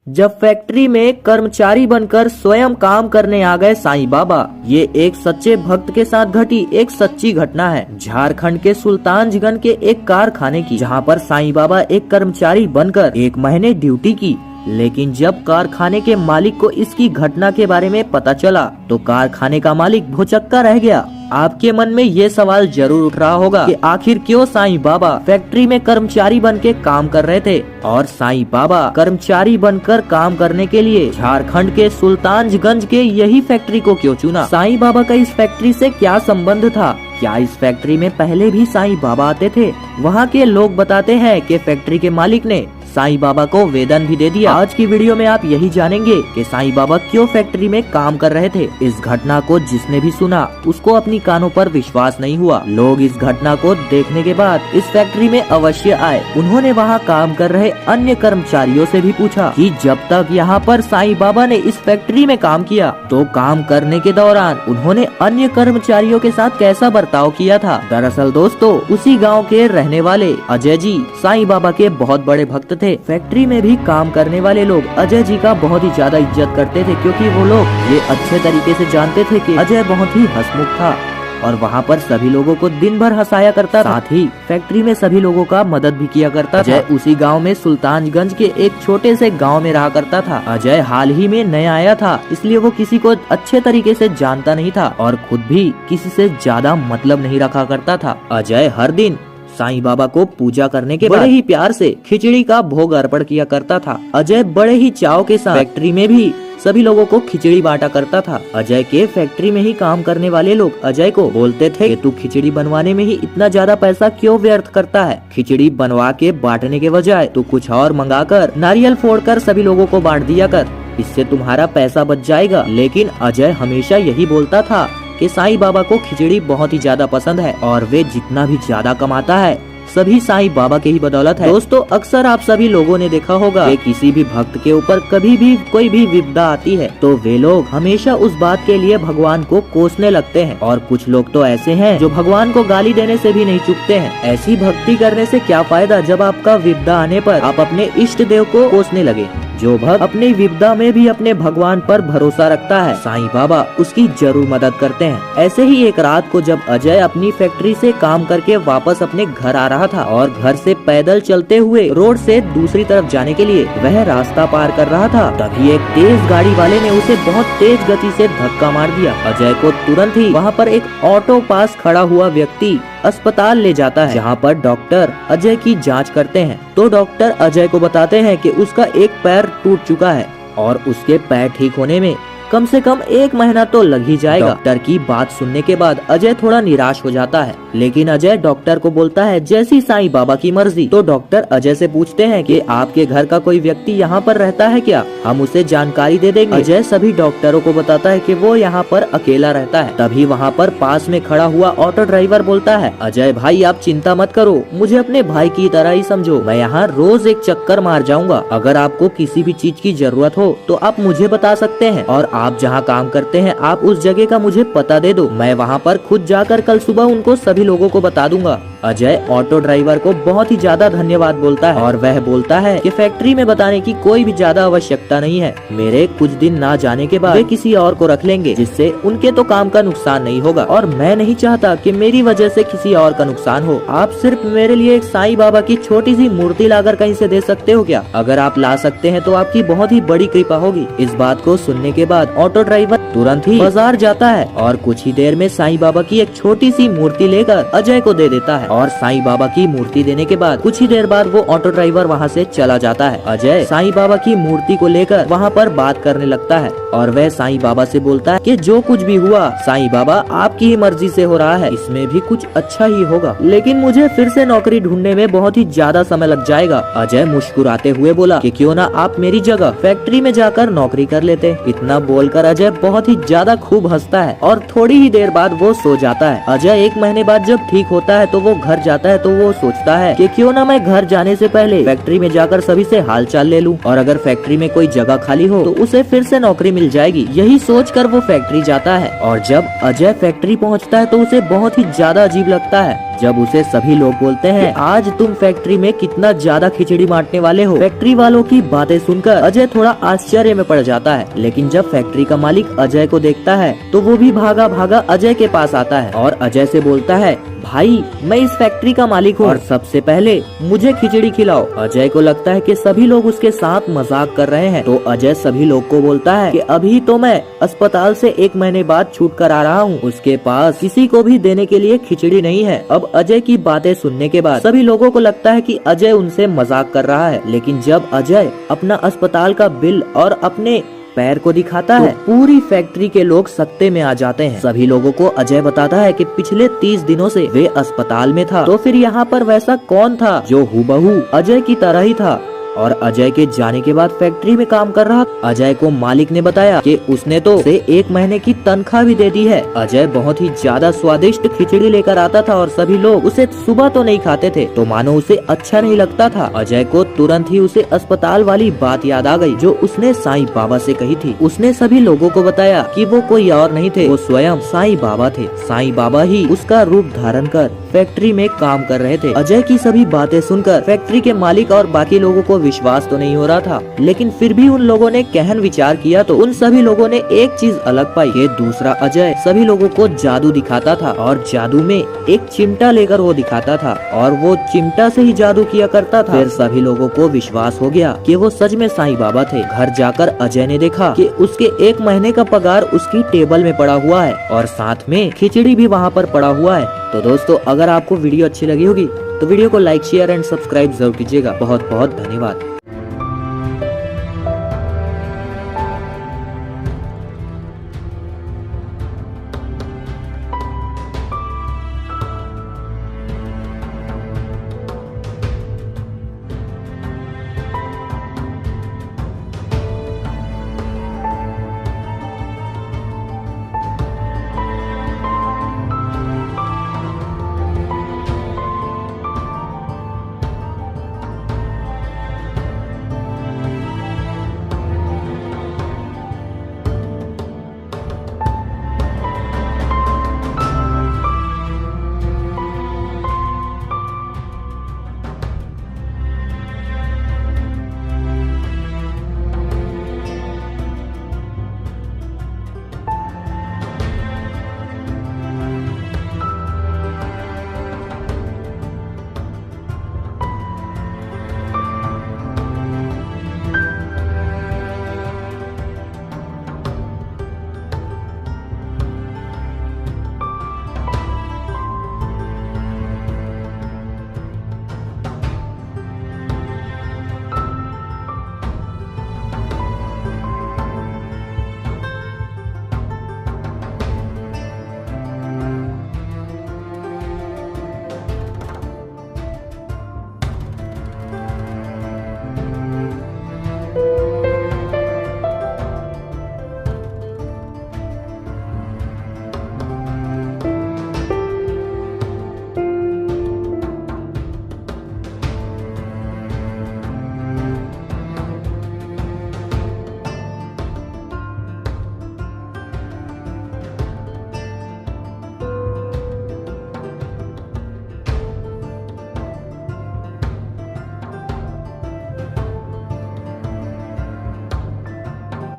जब फैक्ट्री में कर्मचारी बनकर स्वयं काम करने आ गए साईं बाबा। ये एक सच्चे भक्त के साथ घटी एक सच्ची घटना है झारखंड के सुल्तानगंज के एक कारखाने की, जहां पर साईं बाबा एक कर्मचारी बनकर 1 महीने ड्यूटी की। लेकिन जब कारखाने के मालिक को इसकी घटना के बारे में पता चला तो कारखाने का मालिक भौचक्का रह गया। आपके मन में ये सवाल जरूर उठ रहा होगा कि आखिर क्यों साईं बाबा फैक्ट्री में कर्मचारी बन के काम कर रहे थे, और साईं बाबा कर्मचारी बनकर काम करने के लिए झारखंड के सुल्तानगंज के यही फैक्ट्री को क्यों चुना। साईं बाबा का इस फैक्ट्री से क्या संबंध था, क्या इस फैक्ट्री में पहले भी साईं बाबा आते थे। वहाँ के लोग बताते हैं कि फैक्ट्री के मालिक ने साईं बाबा को वेतन भी दे दिया। आज की वीडियो में आप यही जानेंगे कि साईं बाबा क्यों फैक्ट्री में काम कर रहे थे। इस घटना को जिसने भी सुना उसको अपनी कानों पर विश्वास नहीं हुआ। लोग इस घटना को देखने के बाद इस फैक्ट्री में अवश्य आए। उन्होंने वहाँ काम कर रहे अन्य कर्मचारियों से भी पूछा कि जब तक यहाँ पर साईं बाबा ने इस फैक्ट्री में काम किया तो काम करने के दौरान उन्होंने अन्य कर्मचारियों के साथ कैसा बर्ताव किया था। दरअसल दोस्तों, उसी गाँव के रहने वाले अजय जी साईं बाबा के बहुत बड़े भक्त थे। फैक्ट्री में भी काम करने वाले लोग अजय जी का बहुत ही ज्यादा इज्जत करते थे, क्योंकि वो लोग ये अच्छे तरीके से जानते थे कि अजय बहुत ही हंसमुख था और वहाँ पर सभी लोगों को दिन भर हंसाया करता था। साथ ही फैक्ट्री में सभी लोगों का मदद भी किया करता था। अजय उसी गांव में सुल्तानगंज के एक छोटे से गांव में रहा करता था। अजय हाल ही में नया आया था, इसलिए वो किसी को अच्छे तरीके से जानता नहीं था और खुद भी किसी से ज्यादा मतलब नहीं रखा करता था। अजय हर दिन साईं बाबा को पूजा करने के बड़े ही प्यार से खिचड़ी का भोग अर्पण किया करता था। अजय बड़े ही चाव के साथ फैक्ट्री में भी सभी लोगों को खिचड़ी बांटा करता था। अजय के फैक्ट्री में ही काम करने वाले लोग अजय को बोलते थे कि तू खिचड़ी बनवाने में ही इतना ज्यादा पैसा क्यों व्यर्थ करता है। खिचड़ी बनवा के बांटने के बजाय तू कुछ और मंगाकर नारियल फोड़कर सभी लोगों को बांट दिया कर, इससे तुम्हारा पैसा बच जाएगा। लेकिन अजय हमेशा यही बोलता था कि साईं बाबा को खिचड़ी बहुत ही ज्यादा पसंद है और वे जितना भी ज्यादा कमाता है सभी साईं बाबा के ही बदौलत है। दोस्तों, अक्सर आप सभी लोगों ने देखा होगा कि किसी भी भक्त के ऊपर कभी भी कोई भी विपदा आती है तो वे लोग हमेशा उस बात के लिए भगवान को कोसने लगते हैं, और कुछ लोग तो ऐसे हैं जो भगवान को गाली देने से भी नहीं चूकते हैं। ऐसी भक्ति करने से क्या फायदा जब आपका विपदा आने पर आप अपने इष्ट देव को कोसने लगे। जो भक्त अपनी विपदा में भी अपने भगवान पर भरोसा रखता है, साईं बाबा उसकी जरूर मदद करते हैं। ऐसे ही एक रात को जब अजय अपनी फैक्ट्री से काम करके वापस अपने घर आ रहा था और घर से पैदल चलते हुए रोड से दूसरी तरफ जाने के लिए वह रास्ता पार कर रहा था, तभी एक तेज गाड़ी वाले ने उसे बहुत तेज गति से धक्का मार दिया। अजय को तुरंत ही वहाँ पर एक ऑटो पास खड़ा हुआ व्यक्ति अस्पताल ले जाता है, जहाँ पर डॉक्टर अजय की जांच करते हैं। तो डॉक्टर अजय को बताते हैं कि उसका एक पैर टूट चुका है और उसके पैर ठीक होने में कम से कम 1 महीना तो लग ही जाएगा। डॉक्टर की बात सुनने के बाद अजय थोड़ा निराश हो जाता है, लेकिन अजय डॉक्टर को बोलता है जैसी साईं बाबा की मर्जी। तो डॉक्टर अजय से पूछते हैं कि आपके घर का कोई व्यक्ति यहाँ पर रहता है क्या, हम उसे जानकारी दे देंगे। अजय सभी डॉक्टरों को बताता है कि वो यहाँ पर अकेला रहता है। तभी वहाँ पर पास में खड़ा हुआ ऑटो ड्राइवर बोलता है, अजय भाई आप चिंता मत करो, मुझे अपने भाई की तरह ही समझो, मैं यहाँ रोज एक चक्कर मार जाऊंगा। अगर आपको किसी भी चीज की जरूरत हो तो आप मुझे बता सकते हैं, और आप जहाँ काम करते हैं आप उस जगह का मुझे पता दे दो, मैं वहाँ पर खुद जाकर कल सुबह उनको सभी लोगों को बता दूंगा। अजय ऑटो ड्राइवर को बहुत ही ज्यादा धन्यवाद बोलता है और वह बोलता है कि फैक्ट्री में बताने की कोई भी ज्यादा आवश्यकता नहीं है, मेरे कुछ दिन ना जाने के बाद वे किसी और को रख लेंगे, जिससे उनके तो काम का नुकसान नहीं होगा और मैं नहीं चाहता कि मेरी वजह से किसी और का नुकसान हो। आप सिर्फ मेरे लिए एक साईं बाबा की छोटी सी मूर्ति लाकर कहीं से दे सकते हो क्या? अगर आप ला सकते हैं तो आपकी बहुत ही बड़ी कृपा होगी। इस बात को सुनने के बाद ऑटो ड्राइवर तुरंत ही बाजार जाता है और कुछ ही देर में साईं बाबा की एक छोटी सी मूर्ति लेकर अजय को दे देता है। और साईं बाबा की मूर्ति देने के बाद कुछ ही देर बाद वो ऑटो ड्राइवर वहाँ से चला जाता है। अजय साईं बाबा की मूर्ति को लेकर वहाँ पर बात करने लगता है और वह साईं बाबा से बोलता है कि जो कुछ भी हुआ साईं बाबा आपकी ही मर्जी से हो रहा है, इसमें भी कुछ अच्छा ही होगा, लेकिन मुझे फिर से नौकरी ढूंढने में बहुत ही ज्यादा समय लग जाएगा। अजय मुस्कुराते हुए बोला कि क्यों ना आप मेरी जगह फैक्ट्री में जाकर नौकरी कर लेते। इतना बोलकर अजय बहुत ही ज्यादा खूब हंसता है और थोड़ी ही देर बाद वो सो जाता है। अजय 1 महीने बाद जब ठीक होता है तो वो घर जाता है, तो वो सोचता है कि क्यों ना मैं घर जाने से पहले फैक्ट्री में जाकर सभी से हाल चाल ले लूं, और अगर फैक्ट्री में कोई जगह खाली हो तो उसे फिर से नौकरी मिल जाएगी। यही सोचकर वो फैक्ट्री जाता है और जब अजय फैक्ट्री पहुंचता है तो उसे बहुत ही ज्यादा अजीब लगता है। जब उसे सभी लोग बोलते हैं आज तुम फैक्ट्री में कितना ज्यादा खिचड़ी बांटने वाले हो। फैक्ट्री वालों की बातें सुनकर अजय थोड़ा आश्चर्य में पड़ जाता है, लेकिन जब फैक्ट्री का मालिक अजय को देखता है तो वो भी भागा भागा अजय के पास आता है और अजय से बोलता है भाई मैं इस फैक्ट्री का मालिक हूँ और सबसे पहले मुझे खिचड़ी खिलाओ। अजय को लगता है कि सभी लोग उसके साथ मजाक कर रहे हैं, तो अजय सभी लोग को बोलता है कि अभी तो मैं अस्पताल से 1 महीने बाद छूट कर आ रहा हूँ, उसके पास किसी को भी देने के लिए खिचड़ी नहीं है। अब अजय की बातें सुनने के बाद सभी लोगों को लगता है कि अजय उनसे मजाक कर रहा है, लेकिन जब अजय अपना अस्पताल का बिल और अपने पैर को दिखाता है, पूरी फैक्ट्री के लोग सकते में आ जाते हैं। सभी लोगों को अजय बताता है कि पिछले 30 दिनों से वे अस्पताल में था, तो फिर यहाँ पर वैसा कौन था जो हूबहू अजय की तरह ही था और अजय के जाने के बाद फैक्ट्री में काम कर रहा। अजय को मालिक ने बताया कि उसने तो उसे 1 महीने की तनख्वाह भी दे दी है। अजय बहुत ही ज्यादा स्वादिष्ट खिचड़ी लेकर आता था और सभी लोग उसे सुबह तो नहीं खाते थे, तो मानो उसे अच्छा नहीं लगता था। अजय को तुरंत ही उसे अस्पताल वाली बात याद आ गई जो उसने साईं बाबा से कही थी। उसने सभी लोगों को बताया कि वो कोई और नहीं थे, वो स्वयं साईं बाबा थे। साईं बाबा ही उसका रूप धारण कर फैक्ट्री में काम कर रहे थे। अजय की सभी बातें सुनकर फैक्ट्री के मालिक और बाकी लोगों को विश्वास तो नहीं हो रहा था, लेकिन फिर भी उन लोगों ने गहन विचार किया तो उन सभी लोगों ने एक चीज अलग पाई कि दूसरा अजय सभी लोगों को जादू दिखाता था और जादू में एक चिमटा लेकर वो दिखाता था और वो चिमटा से ही जादू किया करता था। फिर सभी लोगों को विश्वास हो गया कि वो सच में साईं बाबा थे। घर जाकर अजय ने देखा कि उसके 1 महीने का पगार उसकी टेबल में पड़ा हुआ है और साथ में खिचड़ी भी वहाँ पर पड़ा हुआ है। तो दोस्तों अगर आपको वीडियो अच्छी लगी होगी तो वीडियो को लाइक शेयर एंड सब्सक्राइब जरूर कीजिएगा। बहुत बहुत धन्यवाद।